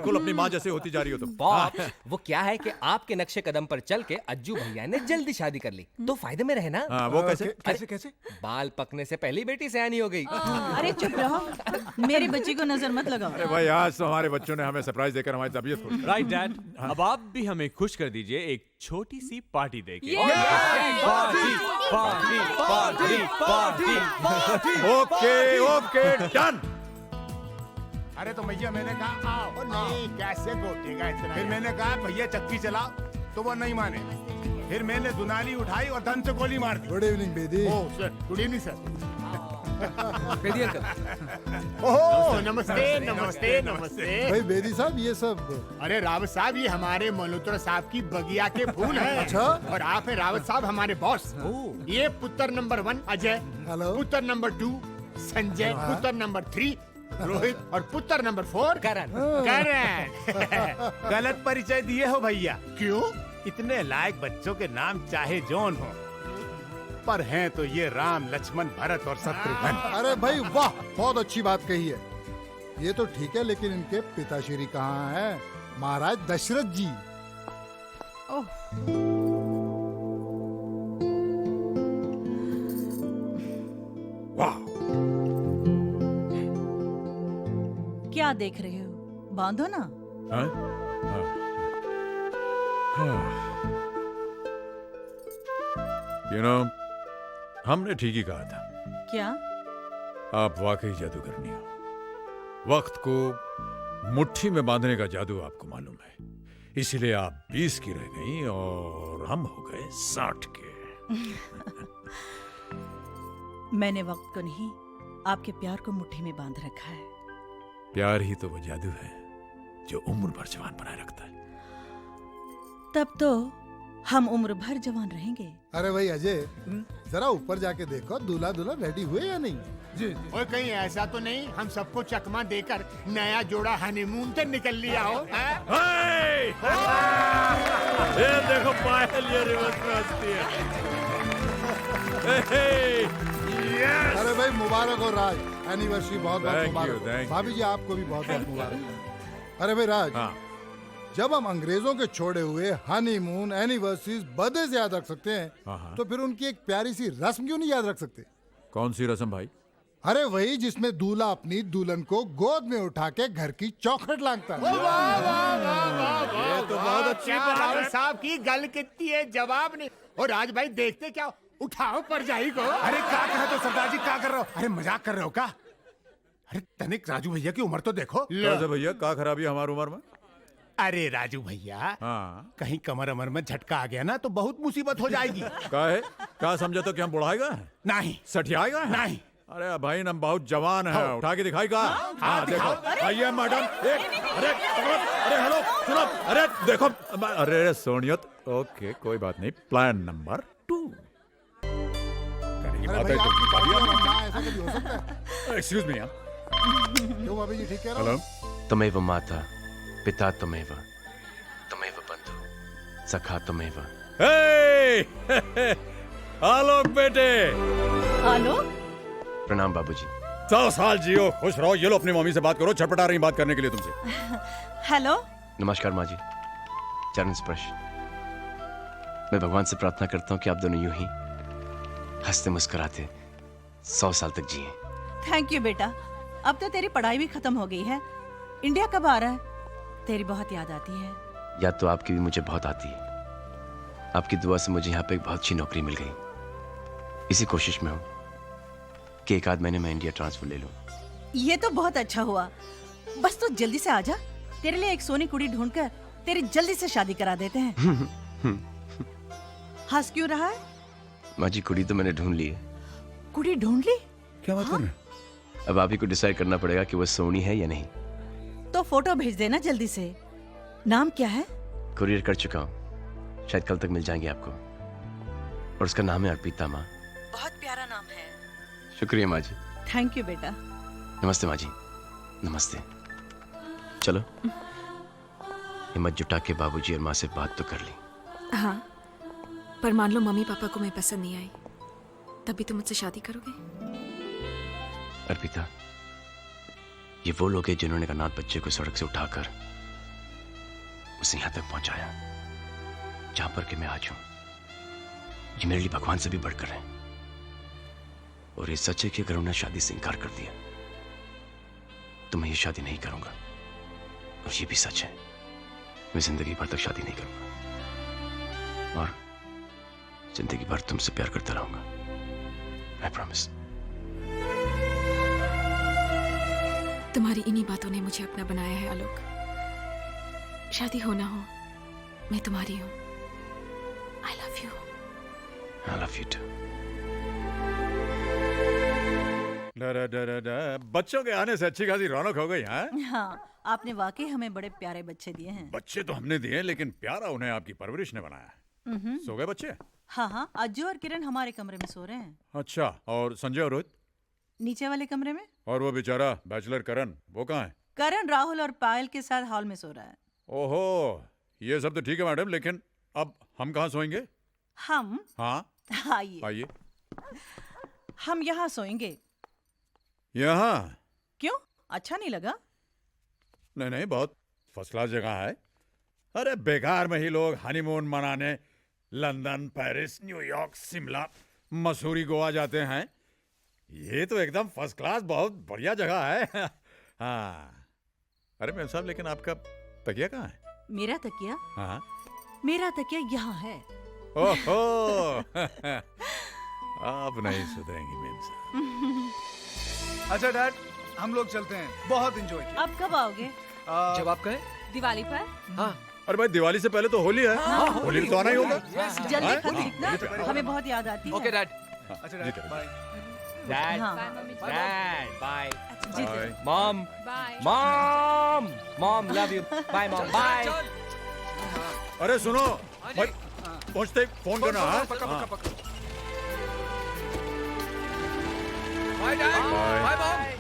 बिल्कुल अपनी माँ जैसे होती जा रही हो तुम। पॉप, वो क्या है कि आपके नक्शे कदम पर चल के अज्जू भैया ने जल्दी शादी कर ली, तो फायदे में रहे ना। वो कैसे कैसे कैसे? बाल पकने से पहली बेटी सयानी हो गई। अरे चुप रहो, मेरी बच्ची को नजर मत लगाओ। अरे भाई आज तो हमारे बच्चों ने हमें सरप्राइज देकर हमारी तबीयत खुश। राइट डैड, अब आप भी हमें खुश कर दीजिए एक छोटी सी पार्टी देके। Okay okay done. अरे तो भैया मैंने कहा आओ। नहीं कैसे गोटेगा इतना। फिर मैंने कहा भैया चक्की चलाओ, तो वो नहीं माने। फिर मैंने दुनाली उठाई और धन से गोली मार दी। Good evening Bedi. Oh sir, good evening sir. Oh namaste namaste नमस्ते। भाई बेदी साहब ये सब। अरे रावत साहब ये हमारे मल्होत्रा साहब की बगिया के फूल हैं। अच्छा। और आप हैं रावत साहब हमारे बॉस। ये पुत्र नंबर 1 अजय, हेलो। पुत्र नंबर 2 संजय, पुत्र नंबर 3 रोहित और पुत्र नंबर 4 करण। गलत परिचय दिए हो भैया। क्यों? इतने लायक बच्चों के नाम चाहे जौन हो, पर हैं तो ये राम लक्ष्मण भरत और शत्रुघ्न। अरे भाई वाह, बहुत अच्छी बात कही है। ये तो ठीक है, लेकिन इनके पिताश्री कहाँ हैं? महाराज दशरथ जी। ओह, वाह, क्या देख रहे हो? बांधो ना। यू नो हमने ठीक ही कहा था, क्या? आप वाकई जादूगरनी हो। वक्त को मुट्ठी में बांधने का जादू आपको मालूम है, इसीलिए आप 20 की रह गई और हम हो गए 60 के। मैंने वक्त को नहीं, आपके प्यार को मुट्ठी में बांध रखा है। प्यार ही तो वो जादू है जो उम्र भर जवान बनाए रखता है। तब तो हम उम्र भर जवान रहेंगे। अरे भाई अजय, जरा ऊपर जाके देखो दूल्हा दुल्हन रेडी हुए या नहीं। जी और कहीं ऐसा तो नहीं हम सबको चकमा देकर नया जोड़ा हनीमून से निकल लिया हो? ये देखो पायल ये रिवर्स में हंसती है। अरे भाई मुबारक हो राज, एनिवर्सरी बहुत बहुत Thank you, मुबारक हो। thank you. भाभी जी आपको भी बहुत बहुत मुबारक। अरे भाई राज, हाँ, जब हम अंग्रेजों के छोड़े हुए हनीमून एनिवर्सरीज बर्थडे से याद रख सकते हैं, हाँ। तो फिर उनकी एक प्यारी सी रस्म क्यों नहीं याद रख सकते? कौन सी रस्म भाई? अरे वही जिसमें दूल्हा अपनी दुल्हन को गोद में उठा के घर की चौखट लांघता है। ये तो बहुत अच्छी रावत साहब की गल कितनी है, जवाब नहीं। और राज भाई देखते क्या, उठाओ परजाई को। अरे क्या कर रहे हो सरदार जी, क्या कर रहे हो? अरे मजाक कर रहे हो क्या? अरे तनिक राजू भैया की उम्र तो देखो। कैसे भैया, क्या खराबी है हमारी उम्र में? अरे राजू भैया, हाँ, कहीं कमर अमर में झटका आ गया ना तो बहुत मुसीबत हो जाएगी। क्या है? क्या समझा तो कि हम बुढ़ाएगा? नहीं सठियाएगा? नहीं। अरे भाई हम बहुत जवान है, उठा के दिखाई का। हाँ देखो, आइए मैडम। अरे हेलो सुनो, अरे देखो, अरे सोनियत। ओके कोई बात नहीं, प्लान नंबर 2। अरे भाई आपकी बात है, ऐसा कभी हो सकता है? Excuse me. क्यों भाभी जी, ठीक कह रहा हेलो। हूँ? त्वमेव माता पिता त्वमेव बंधु सखा त्वमेव। आलोक बेटे। आलोक, प्रणाम बाबूजी। 100 साल जियो, खुश रहो। ये लो अपनी मम्मी से बात करो, छटपटा रही बात करने के लिए तुमसे। हेलो। नमस्कार माँ जी, चरण स्पर्श। मैं भगवान से प्रार्थना करता हूँ कि आप दोनों यूं ही हंसते मुस्कुराते 100 साल तक जिए। थैंक यू बेटा, अब तो तेरी पढ़ाई भी खत्म हो गई है। इंडिया कब आ रहा है? तेरी बहुत याद आती है। याद तो आपकी भी मुझे बहुत आती है। आपकी दुआ से मुझे यहाँ पे एक बहुत अच्छी नौकरी मिल गई। इसी कोशिश में हूँ कि एक आध महीने में इंडिया ट्रांसफर ले लूँ। ये तो बहुत अच्छा हुआ। बस तू जल्दी से आजा, तेरे लिए एक सोनी कुड़ी ढूंढकर तेरी जल्दी से शादी करा देते हैं। हंस क्यों रहा है? माँ जी कुड़ी तो मैंने ढूंढ ली है। कुड़ी ढूंढ ली? क्या बात कर रहे हैं? अब आप ही को डिसाइड करना पड़ेगा कि वो सोनी है या नहीं। तो फोटो भेज देना जल्दी से। नाम क्या है? कुरियर कर चुका हूँ, शायद कल तक मिल जाएंगे आपको। और उसका नाम है अर्पिता माँ। बहुत प्यारा नाम है। शुक्रिया माँ जी। थैंक यू बेटा। नमस्ते माँ जी। नमस्ते। चलो हिम्मत जुटा के बाबूजी और माँ से बात तो कर ली। हाँ, पर मान लो मम्मी पापा को मैं पसंद नहीं आई, तभी तुम मुझसे शादी करोगे? अर्पिता, ये वो लोग हैं जिन्होंने अनाथ बच्चे को सड़क से उठाकर उसे यहां तक पहुंचाया जहां पर कि मैं आज हूं। ये मेरे लिए भगवान से भी बढ़कर है। और ये सच है कि अगर उन्होंने शादी से इनकार कर दिया तो मैं ये शादी नहीं करूंगा। और ये भी सच है, मैं जिंदगी भर तक शादी नहीं करूंगा और जिंदगी भर तुमसे प्यार करता रहूंगा। I promise. तुम्हारी इन्हीं बातों ने मुझे अपना बनाया है आलोक। शादी हो ना हो, मैं तुम्हारी हूँ। I love you. I love you too. बच्चों के आने से अच्छी खासी रौनक हो गई है। हाँ, आपने वाकई हमें बड़े प्यारे बच्चे दिए हैं। बच्चे तो हमने दिए लेकिन प्यारा उन्हें आपकी परवरिश ने बनाया। सो गए बच्चे? हाँ हाँ, अज्जू और किरण हमारे कमरे में सो रहे हैं। अच्छा, और संजय और रोहित? नीचे वाले कमरे में। और वो बेचारा बैचलर करण, वो कहाँ है? करण राहुल और पायल के साथ हॉल में सो रहा है। ओहो, ये सब तो ठीक है मैडम, लेकिन अब हम कहाँ सोएंगे? हम? हाँ आइए। आइए। हम यहाँ सोएंगे। यहाँ? क्यों, अच्छा नहीं लगा? नहीं नहीं, बहुत फर्स्ट क्लास जगह है। अरे बेकार में ही लोग हनीमून मनाने London, Paris, New York, Shimla, Mussoorie, Goa जाते हैं। ये तो एकदम फर्स्ट क्लास, बहुत बढ़िया जगह है। हाँ। अरे मेम साहब, लेकिन आपका तकिया कहाँ है? मेरा तकिया? हाँ। मेरा तकिया यहाँ है। ओहो। आप नहीं सुधरेंगी मेम साहब। अच्छा डैड, हम लोग चलते हैं, बहुत एंजॉय किया। आप कब आओगे? जब आप कहें। दिवाली पर। हाँ। अरे भाई, दिवाली से पहले तो होली है। होली तो आना ही होगा। जल्दी खरीदना, हमें बहुत याद आती है। Okay dad. अच्छा डैड, बाय। डैड, हाँ। Dad, bye. Bye. Mom, bye. Mom, mom, love you. Bye mom, bye. अरे सुनो भाई, पहुंचते फोन करना। हाँ? पक्का हाँ। पक्का पक्का। Bye dad. Bye mom.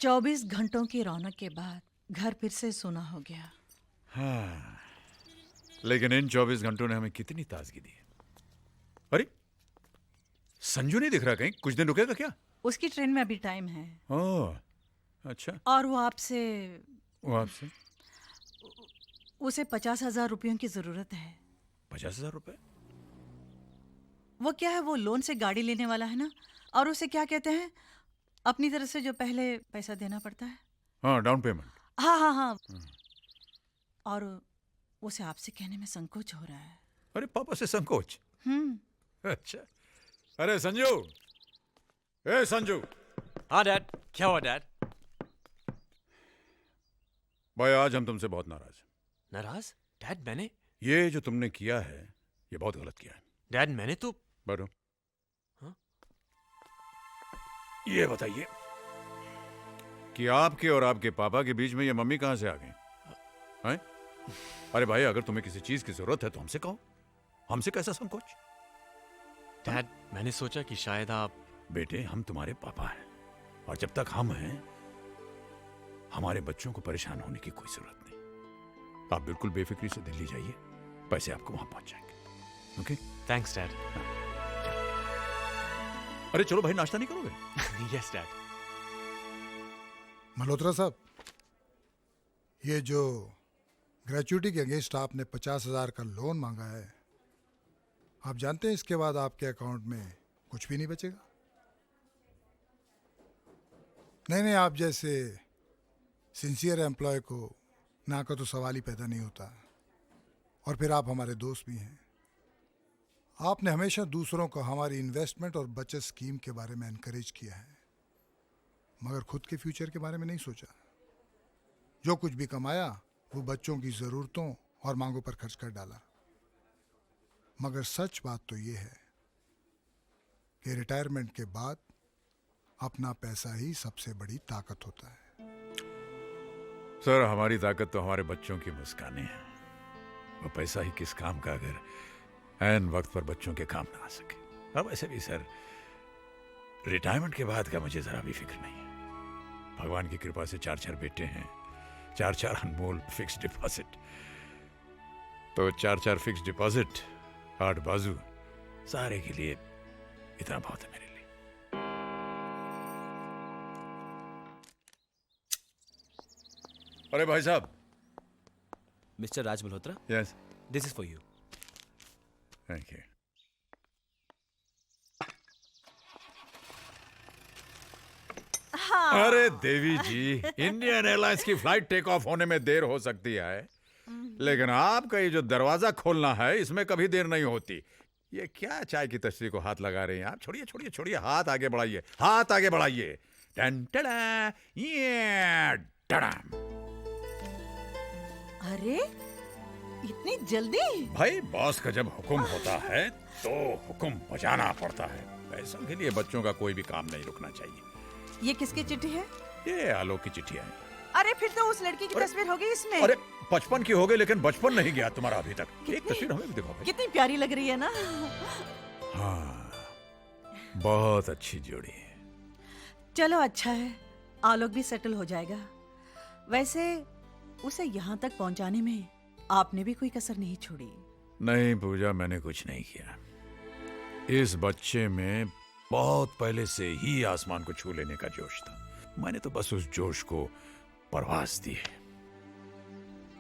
24 घंटों की रौनक के बाद घर फिर से सोना हो गया। हाँ, लेकिन इन 24 घंटों ने हमें कितनी ताजगी दी है। अरे संजू नहीं दिख रहा कहीं, कुछ दिन रुकेगा क्या? उसकी ट्रेन में अभी टाइम है। ओह, अच्छा। और वो आपसे उसे 50,000 रुपयों की जरूरत है। 50,000 रुपए? वो क्या है, वो लोन से गाड़ी लेने वाला है ना, और उसे क्या कहते हैं, अपनी तरफ से जो पहले पैसा देना पड़ता है। हाँ, डाउन पेमेंट। हाँ हाँ हाँ। और उसे आपसे कहने में संकोच हो रहा है। अरे पापा से संकोच? अच्छा। अरे संजू, ए संजू। हाँ डैड। क्या हुआ डैड? भाई आज हम तुमसे बहुत नाराज हैं। नाराज? डैड मैंने? ये जो तुमने किया है, ये बहुत गलत किया है। डैड मैंने तो। बैठो। हाँ? ये बताइए कि आपके और आपके पापा के बीच में ये मम्मी कहां से आ गई? हैं? अरे भाई, अगर तुम्हें किसी चीज की जरूरत है तो हमसे कहो, हमसे कैसा संकोच? डैड मैंने सोचा कि शायद आप। बेटे, हम तुम्हारे पापा हैं और जब तक हम हैं हमारे बच्चों को परेशान होने की कोई जरूरत नहीं। आप बिल्कुल बेफिक्री से दिल्ली जाइए, पैसे आपको वहां पहुंच जाएंगे। ओके? Thanks dad. अरे चलो भाई, नाश्ता नहीं करोगे? Yes dad. मल्होत्रा साहब, ये जो ग्रेचुइटी के अगेंस्ट आपने 50,000 का लोन मांगा है, आप जानते हैं इसके बाद आपके अकाउंट में कुछ भी नहीं बचेगा। नहीं, आप जैसे सिंसियर एम्प्लॉय को ना का तो सवाल ही पैदा नहीं होता। और फिर आप हमारे दोस्त भी हैं। आपने हमेशा दूसरों को हमारी इन्वेस्टमेंट और बचत स्कीम के बारे में एनकरेज किया है, मगर खुद के फ्यूचर के बारे में नहीं सोचा। जो कुछ भी कमाया वो बच्चों की ज़रूरतों और मांगों पर खर्च कर डाला। मगर सच बात तो ये है कि रिटायरमेंट के बाद अपना पैसा ही सबसे बड़ी ताकत होता है। सर, हमारी ताकत तो हमारे बच्चों की मुस्कानें हैं। वो पैसा ही किस काम का अगर ऐन वक्त पर बच्चों के काम ना आ सके। अब वैसे भी सर, रिटायरमेंट के बाद का मुझे जरा भी फिक्र नहीं है। भगवान की कृपा से 4 बेटे हैं, 4 अनमोल फिक्स डिपॉजिट। तो 4 फिक्स डिपॉजिट, 8 बाजू, सारे के लिए इतना बहुत है मेरे लिए। अरे भाई साहब, mister Raj Malhotra, yes, this is for you. Thank you. अरे देवी जी, इंडियन एयरलाइंस की फ्लाइट टेक ऑफ होने में देर हो सकती है, लेकिन आपका ये जो दरवाजा खोलना है इसमें कभी देर नहीं होती। ये क्या चाय की तस्वीर को हाथ लगा रहे हैं आप? छोड़िए छोड़िए छोड़िए, हाथ आगे बढ़ाइए, हाथ आगे बढ़ाइए। टन टड़ा, ये टड़ाम। अरे इतनी जल्दी? भाई बॉस का जब हुक्म होता है तो हुक्म बजाना पड़ता है। पैसों के लिए बच्चों का कोई भी काम नहीं रुकना चाहिए। ये किसकी चिट्ठी है? ये आलोक की चिट्ठी है। अरे फिर तो उस लड़की की तस्वीर होगी इसमें। अरे 55 की हो गई, लेकिन बचपन नहीं गया तुम्हारा अभी तक। एक तस्वीर हमें भी दिखाओ भाई। कितनी प्यारी लग रही है ना। हाँ, बहुत अच्छी जोड़ी है। चलो अच्छा है, आलोक भी सेटल हो जाएगा। वैसे उसे यहाँ तक पहुँचाने में आपने भी कोई कसर नहीं छोड़ी। नहीं पूजा, मैंने कुछ नहीं किया। इस बच्चे में बहुत पहले से ही आसमान को छू लेने का जोश था। मैंने तो बस उस जोश को परवास दी है।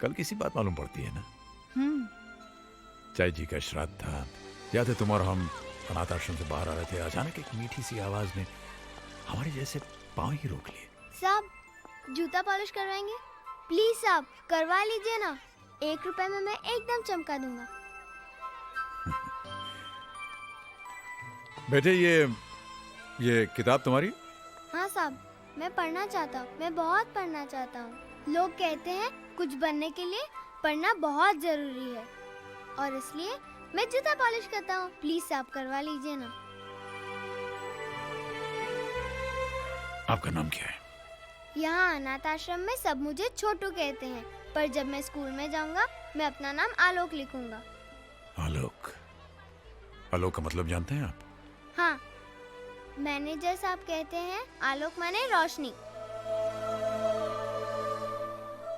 कल किसी बात मालूम पड़ती है ना? चाय जी का श्राद्ध था, याद है तुम और हम अनाथ आश्रम से बाहर आ रहे थे, अचानक एक मीठी सी आवाज ने हमारे जैसे पांव ही रोक लिए। साहब जूता पॉलिश करवाएंगे? प्लीज साहब करवा लीजिए ना, 1 रुपए में मैं एकदम चमका दूंगा। बेटे ये किताब तुम्हारी? हाँ साहब, मैं पढ़ना चाहता हूँ, मैं बहुत पढ़ना चाहता हूँ। लोग कहते हैं कुछ बनने के लिए पढ़ना बहुत जरूरी है, और इसलिए मैं जूता पॉलिश करता हूँ। प्लीज साहब करवा लीजिए ना। आपका नाम क्या है? यहाँ अनाथ आश्रम में सब मुझे छोटू कहते हैं, पर जब मैं स्कूल में जाऊँगा मैं अपना नाम आलोक लिखूंगा। आलोक? आलोक का मतलब जानते हैं आप? हाँ, मैनेजर साहब कहते हैं आलोक माने रोशनी।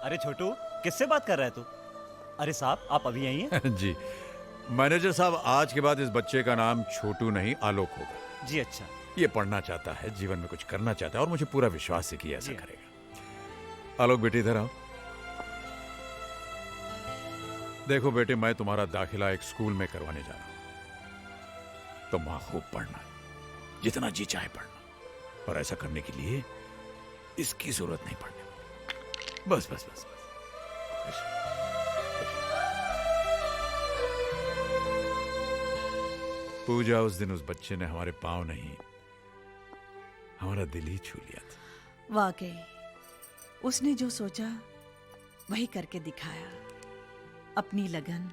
अरे छोटू, किससे बात कर रहा है तू? अरे साहब, आप अभी यहीं हैं? जी मैनेजर साहब, आज के बाद इस बच्चे का नाम छोटू नहीं आलोक होगा। जी अच्छा। ये पढ़ना चाहता है, जीवन में कुछ करना चाहता है, और मुझे पूरा विश्वास है कि ऐसा करेगा। आलोक बेटे इधर आओ। देखो बेटे, मैं तुम्हारा दाखिला एक स्कूल में करवाने जा रहा हूं। तुम वहां खूब पढ़ना, जितना जी चाहे पढ़ना, और ऐसा करने के लिए इसकी जरूरत नहीं पड़ने। बस बस बस बस। पूजा, उस दिन उस बच्चे ने हमारे पांव नहीं, हमारा दिल ही छू लिया था। वाकई उसने जो सोचा वही करके दिखाया। अपनी लगन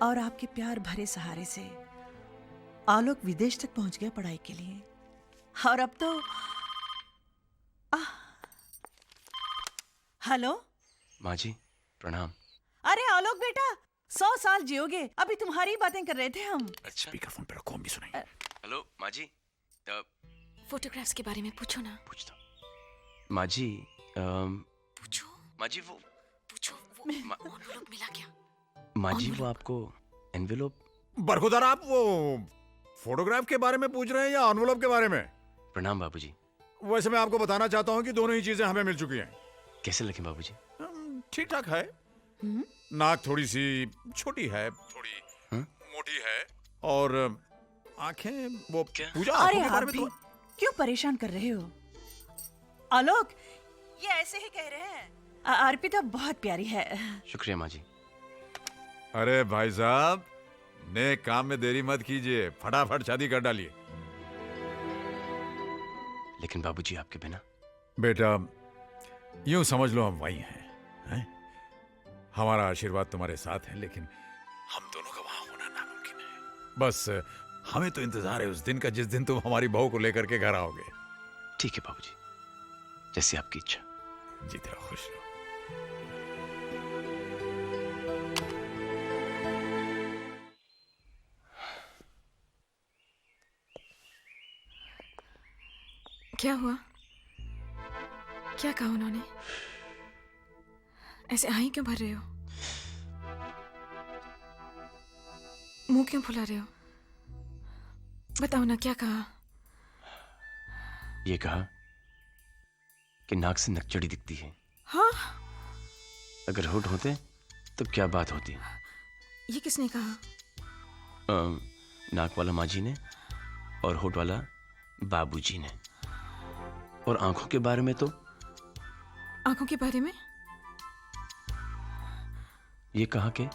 और आपके प्यार भरे सहारे से आलोक विदेश तक पहुंच गया पढ़ाई के लिए, और अब तो हेलो माँ जी प्रणाम। अरे आलोक बेटा, 100 साल जियोगे। अभी तुम्हारी बातें कर रहे थे हम। स्पीकर फोन पे रखो, हम भी सुनाएंगे। हेलो माँ जी। फोटोग्राफ्स के बारे में पूछो ना। पूछता माँ जी। पूछो माँ जी वो एनवेलप मिला क्या? माँ जी वो आपको एनवेलप। बरखुदार, आप वो फोटोग्राफ के बारे में पूछ रहे हैं या एनवेलप के बारे में? प्रणाम बाबूजी। वैसे मैं आपको बताना चाहता हूँ कि दोनों ही चीजें हमें मिल चुकी हैं। कैसे लगे बाबूजी? ठीक ठाक है। नाक थोड़ी सी छोटी है, थोड़ी मोटी है, और आंखें वो पूजा। अरे आप भी क्यों परेशान कर रहे हो? आलोक ये ऐसे ही कह रहे हैं। अर्पिता बहुत प्यारी है। शुक्रिया माँ जी। अरे भाई साहब, नेक काम में देरी मत कीजिए, फटाफट शादी कर डालिए। लेकिन बाबूजी आपके बिना। बेटा यूं समझ लो हम वही हैं? हमारा आशीर्वाद तुम्हारे साथ है, लेकिन हम दोनों का वहां होना नामुमकिन है। बस हमें तो इंतजार है उस दिन का जिस दिन तुम हमारी बहू को लेकर के घर आओगे। ठीक है बाबूजी, जैसी आपकी इच्छा। जीते रहो, खुश रहो। क्या हुआ? क्या कहा उन्होंने? ऐसे आही क्यों भर रहे हो? मुंह क्यों फुला रहे हो? बताओ ना, क्या कहा? ये कहा कि नाक से नकचड़ी दिखती है। हाँ? अगर होठ होते तब क्या बात होती? ये किसने कहा? नाक वाला माँ जी ने और होठ वाला बाबूजी ने। और आंखों के बारे में तो? आंखों के बारे में? ये कहा कि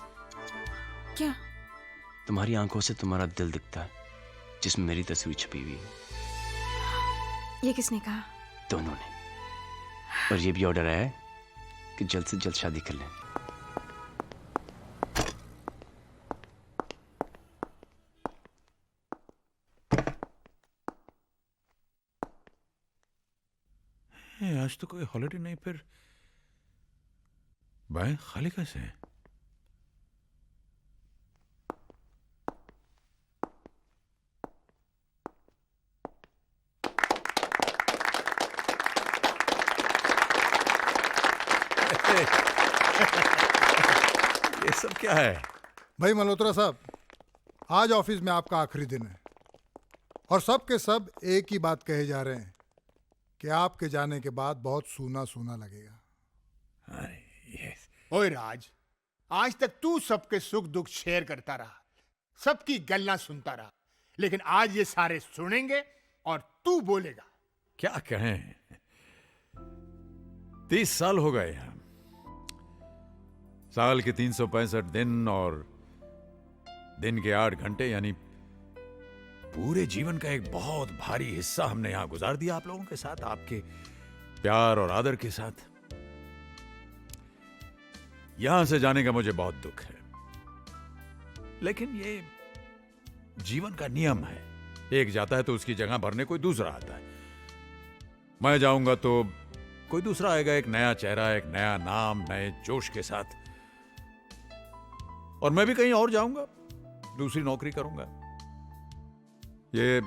क्या? तुम्हारी आंखों से तुम्हारा दिल दिखता है, जिसमें मेरी तस्वीर छपी हुई है। ये किसने कहा? दोनों ने। और ये भी ऑर्डर आया है कि जल्द से जल्द शादी कर लें। आज तो कोई हॉलिडे नहीं, फिर बैंक खाली कैसे है? ये सब क्या है? भाई मल्होत्रा साहब, आज ऑफिस में आपका आखिरी दिन है और सब के सब एक ही बात कहे जा रहे हैं कि आपके जाने के बाद बहुत सूना सूना लगेगा। ओए राज, आज तक तू सबके सुख दुख शेयर करता रहा, सबकी गल्ला सुनता रहा, लेकिन आज ये सारे सुनेंगे और तू बोलेगा। क्या कहें, 30 साल हो गए हम, साल के 365 दिन और दिन के 8 घंटे, यानी पूरे जीवन का एक बहुत भारी हिस्सा हमने यहां गुजार दिया आप लोगों के साथ, आपके प्यार और आदर के साथ। यहां से जाने का मुझे बहुत दुख है, लेकिन ये जीवन का नियम है। एक जाता है तो उसकी जगह भरने कोई दूसरा आता है। मैं जाऊंगा तो कोई दूसरा आएगा, एक नया चेहरा, एक नया नाम, नए जोश के साथ। और मैं भी कहीं और जाऊंगा, दूसरी नौकरी करूंगा। ये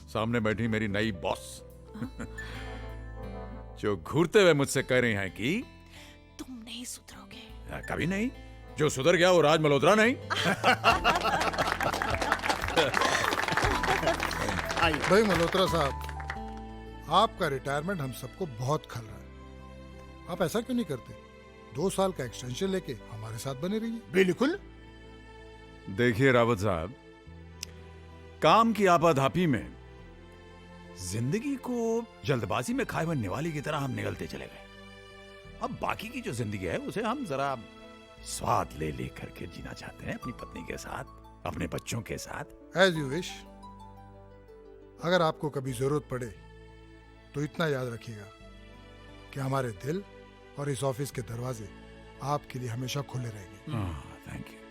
सामने बैठी मेरी नई बॉस जो घूरते हुए मुझसे कह रही हैं कि तुम नहीं सुधरोगे। कभी नहीं। जो सुधर गया वो राज मल्होत्रा नहीं। भाई मल्होत्रा साहब, आपका रिटायरमेंट हम सबको बहुत खल रहा है। आप ऐसा क्यों नहीं करते? 2 साल का एक्सटेंशन लेके हमारे साथ बने रहिए। बिल्कुल। देखिए रावत साहब, काम की आपाधापी में जिंदगी को जल्दबाजी में खाए हुए निवाले की तरह हम निगलते चले गए। अब बाकी की जो जिंदगी है उसे हम जरा स्वाद ले ले करके जीना चाहते हैं, अपनी पत्नी के साथ, अपने बच्चों के साथ। As you wish. अगर आपको कभी जरूरत पड़े तो इतना याद रखिएगा कि हमारे दिल और इस ऑफिस के दरवाजे आपके लिए हमेशा खुले रहेंगे। Thank you.